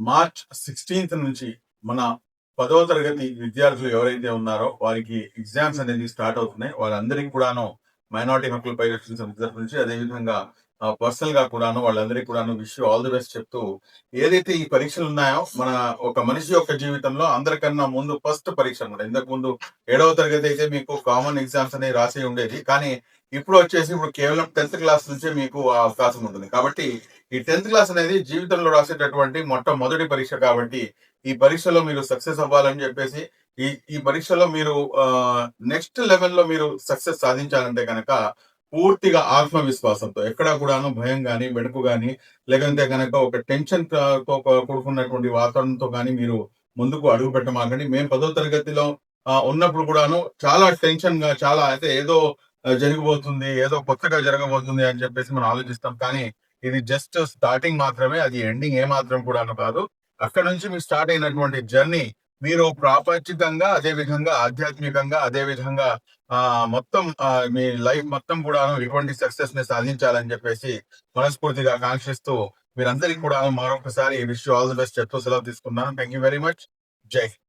March 16th నుంచి మన 10వ తరగతి విద్యార్థులు ఎవరైతే ఉన్నారో వారికి ఎగ్జామ్స్ అనేది స్టార్ట్ అవుతున్నాయి. వాళ్ళందరికీ కూడాను మైనారిటీ హక్కుల పరిరక్షణ సమితి తరపు నుంచి అదేవిధంగా పర్సనల్ గా కూడాను వాళ్ళందరికీ కూడాను wish you all the best చెప్తూ, ఏదైతే ఈ పరీక్షలు ఉన్నాయో మన ఒక మనిషి యొక్క జీవితంలో అందరికన్నా ముందు ఫస్ట్ పరీక్ష అనమాట. ఇంతకు ముందు 7వ తరగతి అయితే మీకు కామన్ ఎగ్జామ్స్ అనేవి రాసి ఉండేది. కానీ ఇప్పుడు కేవలం 10th క్లాస్ నుంచే మీకు ఆ అవకాశం ఉంటుంది. కాబట్టి ఈ 10th క్లాస్ అనేది జీవితంలో రాసేటటువంటి మొట్టమొదటి పరీక్ష. కాబట్టి ఈ పరీక్షలో మీరు సక్సెస్ అవ్వాలని చెప్పేసి ఈ ఈ పరీక్షలో మీరు నెక్స్ట్ లెవెల్లో మీరు సక్సెస్ సాధించాలంటే కనుక పూర్తిగా ఆత్మవిశ్వాసంతో, ఎక్కడా కూడాను భయం గాని, వెనుకు గాని, లేదంటే కనుక ఒక టెన్షన్ తో కూడుకున్నటువంటి వాతావరణంతో గాని మీరు ముందుకు అడుగు పెట్టమాకండి. మేము 10వ తరగతిలో ఉన్నప్పుడు కూడాను చాలా టెన్షన్ గా, చాలా అయితే ఏదో జరిగిపోతుంది, ఏదో కొత్తగా జరగబోతుంది అని చెప్పేసి మనం ఆలోచిస్తాం. కానీ ఇది జస్ట్ స్టార్టింగ్ మాత్రమే, అది ఎండింగ్ ఏ మాత్రం కూడాను కాదు. అక్కడ నుంచి మీకు స్టార్ట్ అయినటువంటి జర్నీ మీరు ప్రాపంచికంగా, అదే విధంగా ఆధ్యాత్మికంగా, అదే విధంగా మొత్తం మీ లైఫ్ మొత్తం కూడాను ఇటువంటి సక్సెస్ ని సాధించాలని చెప్పేసి మనస్ఫూర్తిగా ఆకాంక్షిస్తూ మీరందరికీ కూడా మరొకసారి wish you all the best చెప్తూ సెలవు తీసుకున్నాను. Thank you very much. జై హింద్.